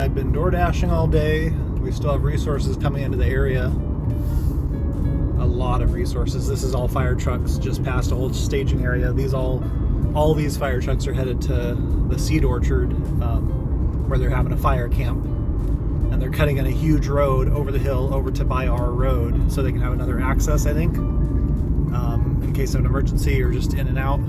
I've been DoorDashing all day. We still have resources coming into the area. A lot of resources. This is all fire trucks just past a whole staging area. All these fire trucks are headed to the seed orchard where they're having a fire camp. And they're cutting in a huge road over the hill over to by our road so they can have another access, I think, in case of an emergency or just in and out.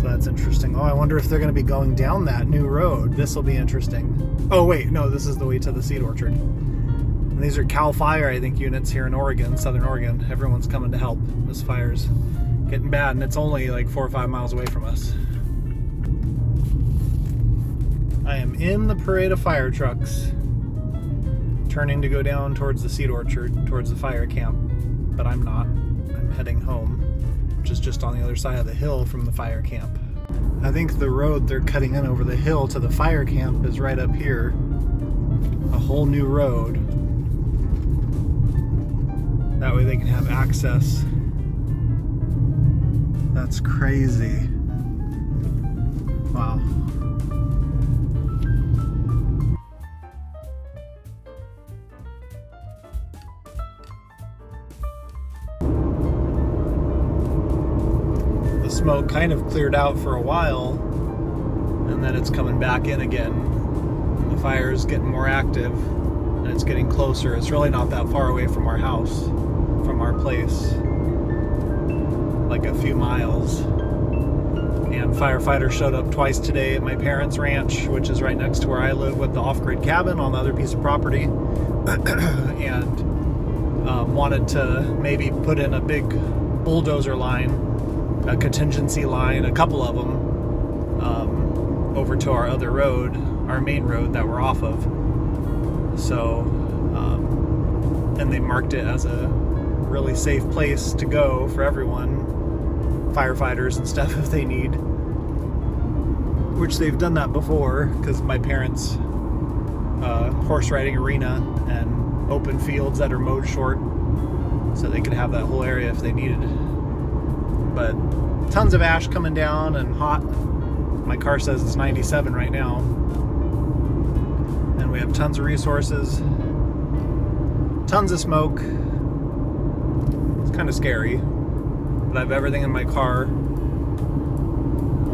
So that's interesting. Oh, I wonder if they're going to be going down that new road. This will be interesting. Oh wait, no, this is the way to the seed orchard. And these are Cal Fire, I think, units here in Oregon, Southern Oregon. Everyone's coming to help. This fire's getting bad, and it's only like 4 or 5 miles away from us. I am in the parade of fire trucks, turning to go down towards the seed orchard, towards the fire camp, but I'm not. I'm heading home, which is just on the other side of the hill from the fire camp. I think the road they're cutting in over the hill to the fire camp is right up here. A whole new road. That way they can have access. That's crazy. Wow. The smoke kind of cleared out for a while, and then it's coming back in again. And the fire is getting more active, and it's getting closer. It's really not that far away from our house, from our place, like a few miles. And firefighters showed up twice today at my parents' ranch, which is right next to where I live, with the off-grid cabin on the other piece of property, and wanted to maybe put in a big bulldozer line, a contingency line, a couple of them, over to our other road, our main road that we're off of. So, and they marked it as a really safe place to go for everyone, firefighters and stuff, if they need, which they've done that before, because my parents' horse riding arena and open fields that are mowed short, so they could have that whole area if they needed. But tons of ash coming down and hot. My car says it's 97 right now, and we have tons of resources, tons of smoke. It's kind of scary, but I have everything in my car.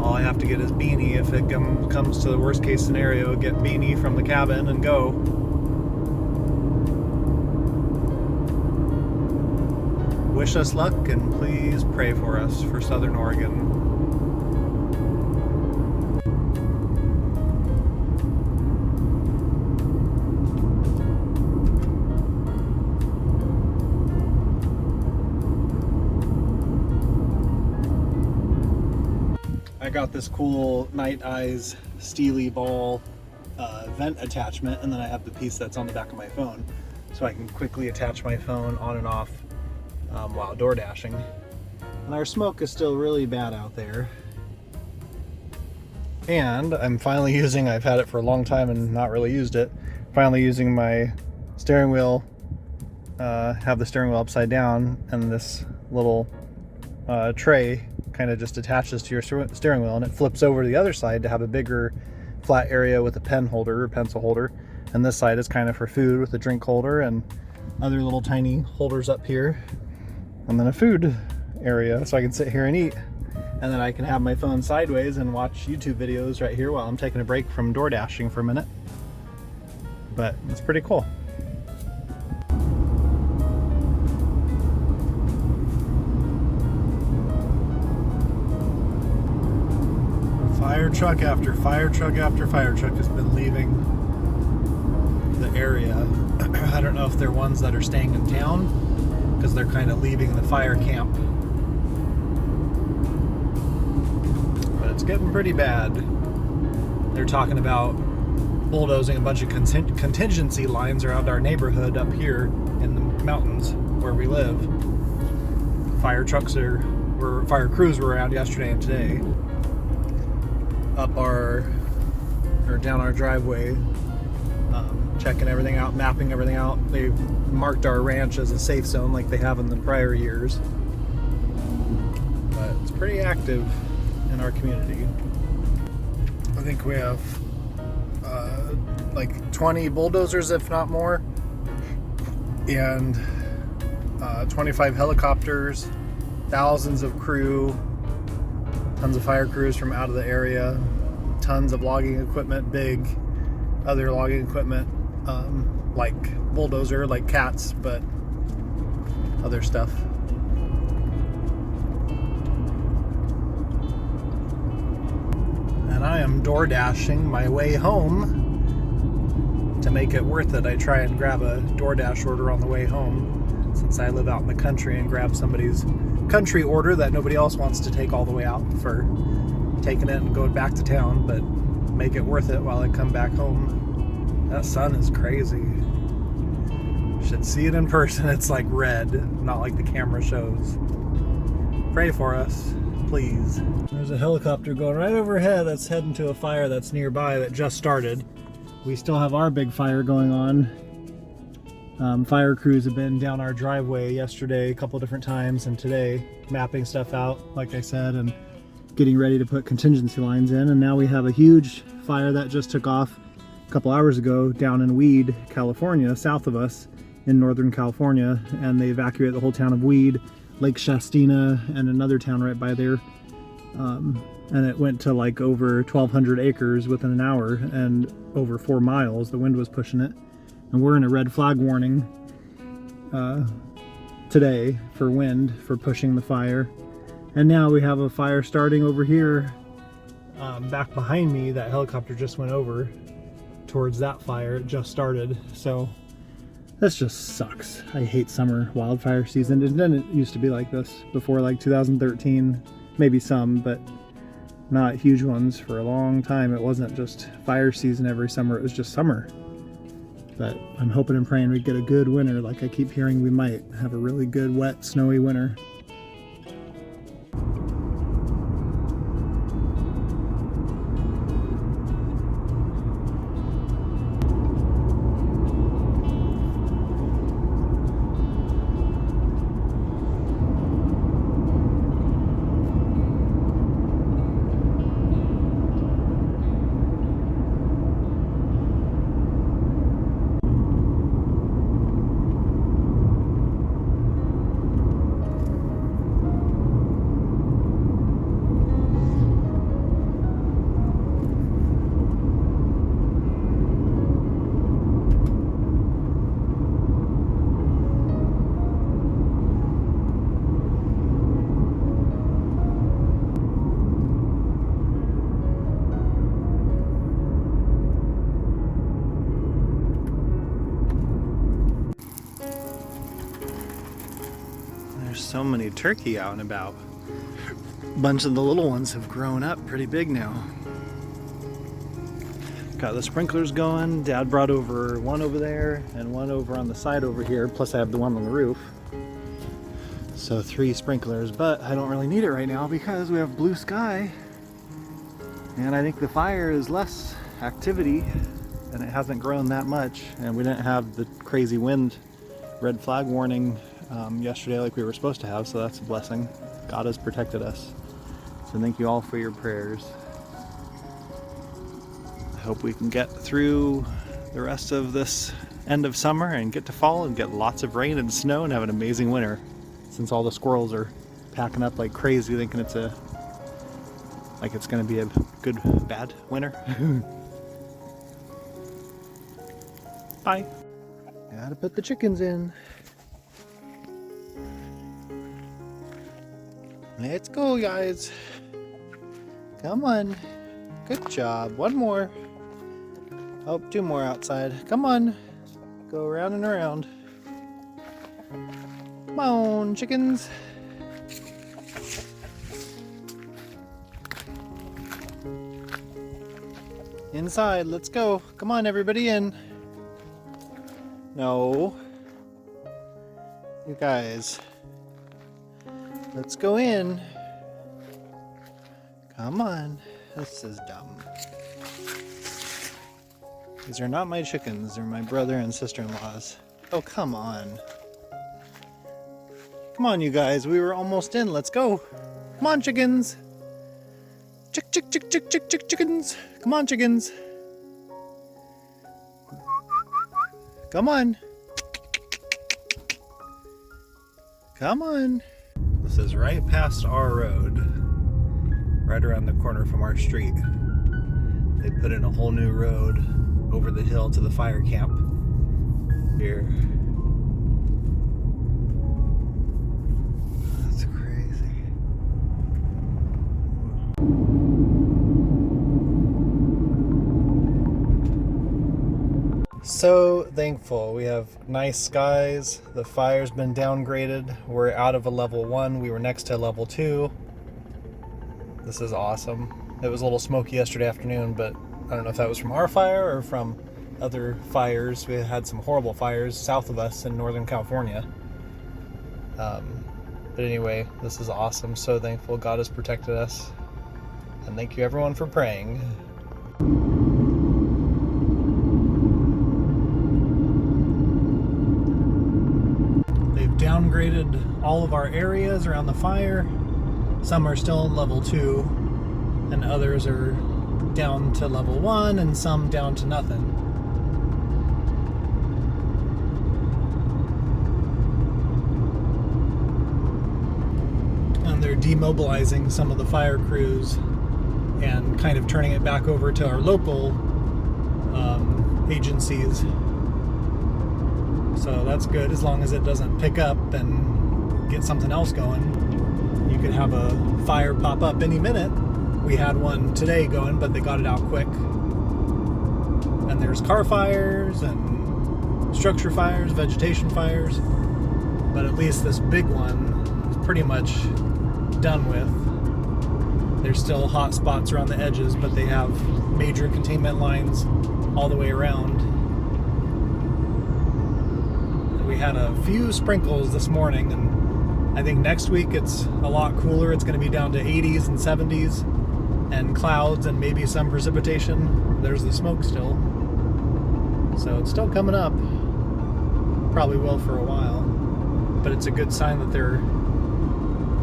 All I have to get is beanie. If it comes to the worst case scenario, get beanie from the cabin and go. Wish us luck, and please pray for us for Southern Oregon. I got this cool Night Eyes Steely Ball vent attachment, and then I have the piece that's on the back of my phone, so I can quickly attach my phone on and off while door dashing. And our smoke is still really bad out there. And I'm finally using, I've had it for a long time and not really used it, finally using my steering wheel, have the steering wheel upside down, and this little tray kind of just attaches to your steering wheel, and it flips over to the other side to have a bigger flat area with a pen holder or pencil holder, and this side is kind of for food with a drink holder and other little tiny holders up here, and then a food area so I can sit here and eat, and then I can have my phone sideways and watch YouTube videos right here while I'm taking a break from door dashing for a minute. But it's pretty cool. Fire truck after fire truck after fire truck has been leaving the area. I don't know if they're ones that are staying in town, because they're kind of leaving the fire camp. But it's getting pretty bad. They're talking about bulldozing a bunch of contingency lines around our neighborhood up here in the mountains where we live. Fire crews were around yesterday and today. Up down our driveway, checking everything out, mapping everything out. They've marked our ranch as a safe zone like they have in the prior years. But it's pretty active in our community. I think we have like 20 bulldozers, if not more, and 25 helicopters, thousands of crew, tons of fire crews from out of the area, tons of logging equipment, big other logging equipment, like bulldozer, like cats, but other stuff. And I am DoorDashing my way home. To make it worth it, I try and grab a DoorDash order on the way home, since I live out in the country, and grab somebody's country order that nobody else wants to take all the way out for taking it and going back to town, but make it worth it while I come back home. That sun is crazy. Should see it in person. It's like red, not like the camera shows. Pray for us, please. There's a helicopter going right overhead that's heading to a fire that's nearby that just started. We still have our big fire going on. Fire crews have been down our driveway yesterday a couple different times, and today mapping stuff out, like I said, and getting ready to put contingency lines in. And now we have a huge fire that just took off a couple hours ago down in Weed, California, south of us in Northern California, and they evacuated the whole town of Weed, Lake Shastina, and another town right by there. And it went to like over 1,200 acres within an hour and over 4 miles. The wind was pushing it. And we're in a red flag warning today for wind, for pushing the fire. And now we have a fire starting over here back behind me. That helicopter just went over towards that fire. It just started. So this just sucks. I hate summer wildfire season. It didn't used to be like this before, like 2013, maybe some, but not huge ones for a long time. It wasn't just fire season every summer, it was just summer. But I'm hoping and praying we get a good winter, like I keep hearing we might have a really good, wet, snowy winter. So many turkey out and about. A bunch of the little ones have grown up pretty big now. Got the sprinklers going. Dad brought over one over there and one over on the side over here, plus I have the one on the roof. So 3 sprinklers, but I don't really need it right now because we have blue sky, and I think the fire is less activity and it hasn't grown that much, and we didn't have the crazy wind red flag warning yesterday like we were supposed to have, so that's a blessing. God has protected us. So thank you all for your prayers. I hope we can get through the rest of this end of summer and get to fall and get lots of rain and snow and have an amazing winter, since all the squirrels are packing up like crazy thinking it's gonna be a good bad winter. Bye. Gotta put the chickens in. Let's go, guys. Come on. Good job. One more. Oh, 2 more outside. Come on. Go around and around. Come on, chickens. Inside. Let's go. Come on, everybody in. No. You guys. Let's go in. Come on. This is dumb. These are not my chickens. They're my brother and sister-in-law's. Oh, come on. Come on, you guys. We were almost in. Let's go. Come on, chickens. Chickens. Come on, chickens. Come on. Come on. This is right past our road. Right around the corner from our street. They put in a whole new road over the hill to the fire camp here. That's crazy. So thankful. We have nice skies. The fire's been downgraded. We're out of a level 1. We were next to level 2. This is awesome. It was a little smoky yesterday afternoon, but I don't know if that was from our fire or from other fires. We had some horrible fires south of us in Northern California. But anyway, this is awesome. So thankful God has protected us. And thank you everyone for praying. They've downgraded all of our areas around the fire. Some are still in level 2, and others are down to level 1, and some down to nothing. And they're demobilizing some of the fire crews and kind of turning it back over to our local agencies. So that's good, as long as it doesn't pick up and get something else going. You could have a fire pop up any minute. We had one today going, but they got it out quick. And there's car fires and structure fires, vegetation fires. But at least this big one is pretty much done with. There's still hot spots around the edges, but they have major containment lines all the way around. We had a few sprinkles this morning, and I think next week it's a lot cooler. It's going to be down to 80s and 70s and clouds and maybe some precipitation. There's the smoke still. So it's still coming up. Probably will for a while. But it's a good sign that they're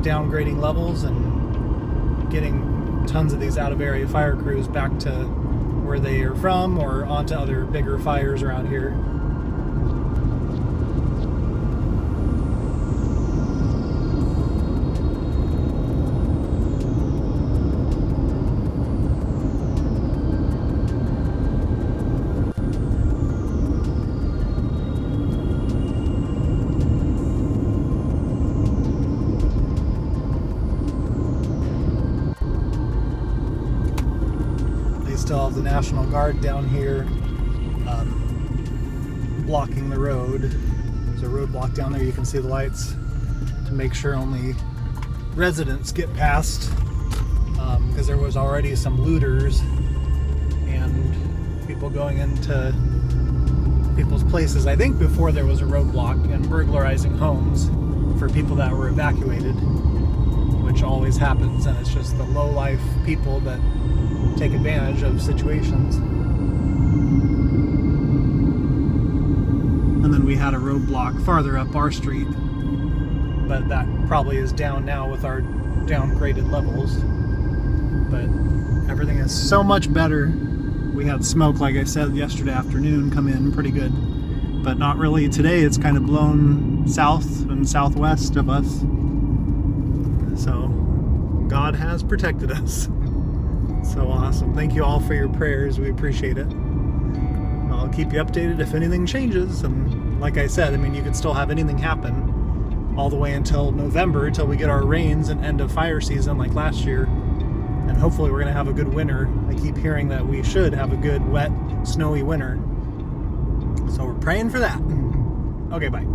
downgrading levels and getting tons of these out-of-area fire crews back to where they are from or onto other bigger fires around here. Still have the National Guard down here blocking the road. There's a roadblock down there. You can see the lights to make sure only residents get past, because there was already some looters and people going into people's places, I think before there was a roadblock, and burglarizing homes for people that were evacuated, which always happens, and it's just the low-life people that take advantage of situations. And then we had a roadblock farther up our street, but that probably is down now with our downgraded levels. But everything is so much better. We had smoke, like I said, yesterday afternoon come in pretty good, but not really today. It's kind of blown south and southwest of us. So God has protected us. So awesome. Thank you all for your prayers. We appreciate it. I'll keep you updated if anything changes. And like I said, I mean, you could still have anything happen all the way until November, until we get our rains and end of fire season like last year. And hopefully we're going to have a good winter. I keep hearing that we should have a good, wet, snowy winter. So we're praying for that. Okay, bye.